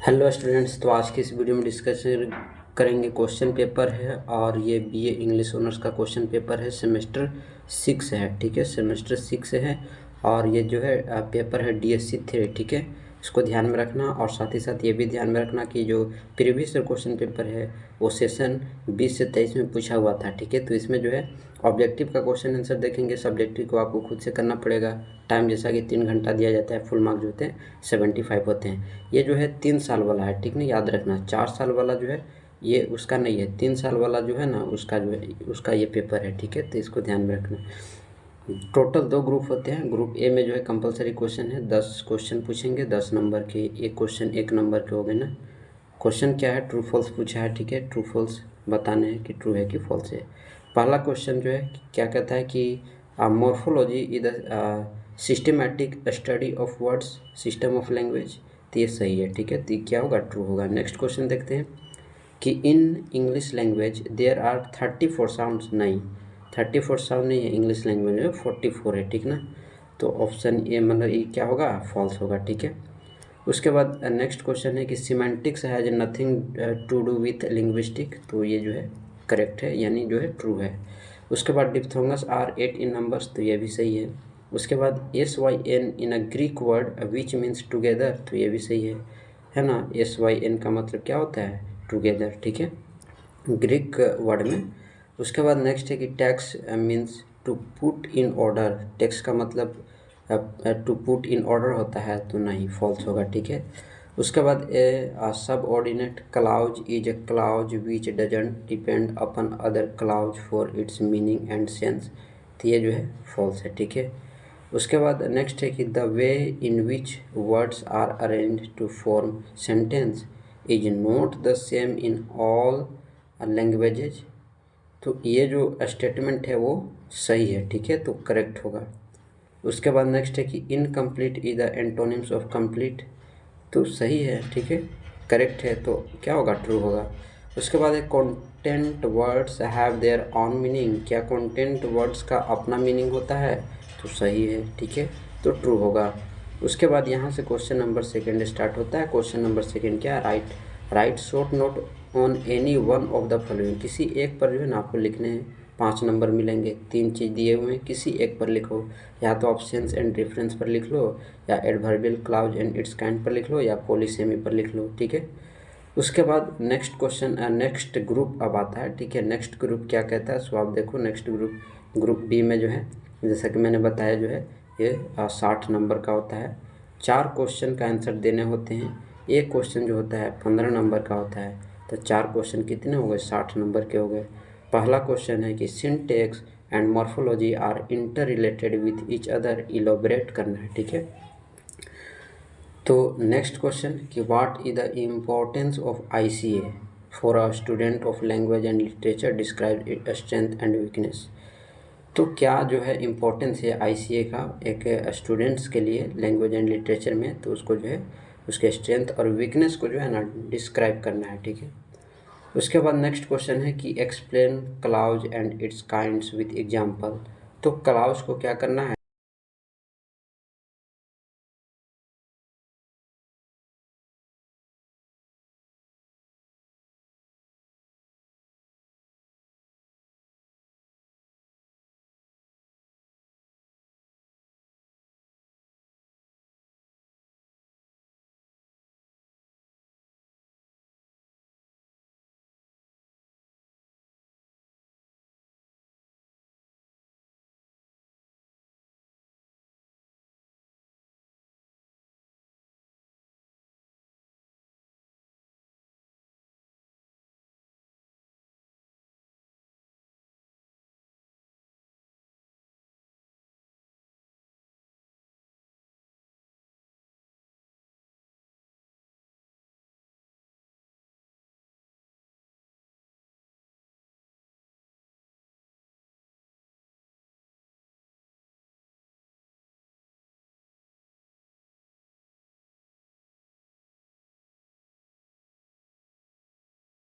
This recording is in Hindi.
हेलो स्टूडेंट्स, तो आज की इस वीडियो में डिस्कस करेंगे क्वेश्चन पेपर है और ये बीए इंग्लिश ऑनर्स का क्वेश्चन पेपर है। सेमेस्टर 6 है, ठीक है, सेमेस्टर 6 है और ये जो है पेपर है डीएससी 3, ठीक है। इसको ध्यान में रखना और साथ ही साथ ये भी ध्यान में रखना कि जो प्रीवियस क्वेश्चन पेपर है वो सेशन 20 से 23 में पूछा हुआ था, ठीक है। तो इसमें जो है ऑब्जेक्टिव का क्वेश्चन आंसर देखेंगे, सब्जेक्टिव को आपको खुद से करना पड़ेगा। टाइम जैसा कि 3 घंटा दिया जाता है, फुल मार्क जो होते हैं 75 होते हैं। ये जो है 3 साल वाला है, ठीक नहीं, याद रखना। 4 साल वाला जो है ये उसका नहीं है, 3 साल वाला जो है ना उसका जो है उसका ये पेपर है, ठीक है। तो इसको ध्यान में रखना। टोटल 2 ग्रुप होते हैं। ग्रुप ए में जो है कंपलसरी क्वेश्चन है, 10 क्वेश्चन पूछेंगे 10 नंबर के। एक क्वेश्चन 1 नंबर के हो गए ना। क्वेश्चन क्या है, ट्रू फॉल्स पूछा है, ठीक है। ट्रू फॉल्स बताने हैं कि ट्रू है कि फॉल्स है। पहला क्वेश्चन जो है क्या कहता है कि morphology is the systematic study of words system of language. तो ये सही है, ठीक है। तो क्या होगा, ट्रू होगा। नेक्स्ट क्वेश्चन देखते हैं कि in English language there are 34 sounds. नहीं, 34 साउंड नहीं है, इंग्लिश लैंग्वेज में 44 है, ठीक ना। तो ऑप्शन ए मतलब ये क्या होगा, फॉल्स होगा, ठीक है। उसके बाद नेक्स्ट क्वेश्चन है कि semantics has nothing to do with linguistic. तो ये जो है करेक्ट है, यानी जो है ट्रू है। उसके बाद डिप्थोंगस आर 8 इन नंबर्स। तो ये भी सही है। उसके बाद SYN in a Greek word which means together. तो ये भी सही है ना। SYN का मतलब क्या होता है, टुगेदर, ठीक है, ग्रीक वर्ड में। उसके बाद नेक्स्ट है कि tax means to put in order. Tax का मतलब टू पुट इन ऑर्डर होता है, तो नहीं, फॉल्स होगा, ठीक है। उसके बाद subordinate clause is a clause which doesn't depend upon other clause for its meaning and sense. तो ये जो है फॉल्स है, ठीक है। उसके बाद नेक्स्ट है कि the way in which words are arrange to form sentence is not the same in all languages. तो ये जो स्टेटमेंट है वो सही है, ठीक है, तो करेक्ट होगा। उसके बाद नेक्स्ट है कि incomplete is the antonyms of complete. तो सही है, ठीक है, करेक्ट है, तो क्या होगा, ट्रू होगा। उसके बाद एक content words have their on meaning. क्या कंटेंट वर्ड्स का अपना मीनिंग होता है, तो सही है, ठीक है, तो ट्रू होगा। उसके बाद यहाँ से क्वेश्चन नंबर 2 स्टार्ट होता है। क्वेश्चन नंबर 2 क्या है, right short note on any one of the following. किसी एक पर जो है ना आपको लिखने हैं, 5 नंबर मिलेंगे। 3 चीज़ दिए हुए हैं, किसी एक पर लिखो। या तो ऑप्शंस एंड रेफरेंस पर लिख लो, या adverbial clause and its kind पर लिख लो, या पॉलीसेमी पर लिख लो, ठीक है। उसके बाद नेक्स्ट क्वेश्चन, नेक्स्ट ग्रुप अब आता है, ठीक है। नेक्स्ट ग्रुप क्या कहता है, सो आप देखो नेक्स्ट ग्रुप बी में जो है, जैसा कि मैंने बताया, जो है ये 60 नंबर का होता है। 4 क्वेश्चन का आंसर देने होते हैं। एक क्वेश्चन जो होता है 15 नंबर का होता है। तो 4 क्वेश्चन कितने हो गए, 60 नंबर के हो गए। पहला क्वेश्चन है कि syntax and morphology are inter related with each other, elaborate करना है, ठीक है। तो नेक्स्ट क्वेश्चन कि what is the importance of ICA for a student of language and literature, describe its strength and weakness. तो क्या जो है इम्पोर्टेंस है ICA का एक स्टूडेंट्स के लिए लैंग्वेज एंड लिटरेचर में, तो उसको जो है उसके स्ट्रेंथ और वीकनेस को जो है ना डिस्क्राइब करना है, ठीक है। उसके बाद नेक्स्ट क्वेश्चन है कि explain clause and its kinds with example. तो क्लाउज को क्या करना है,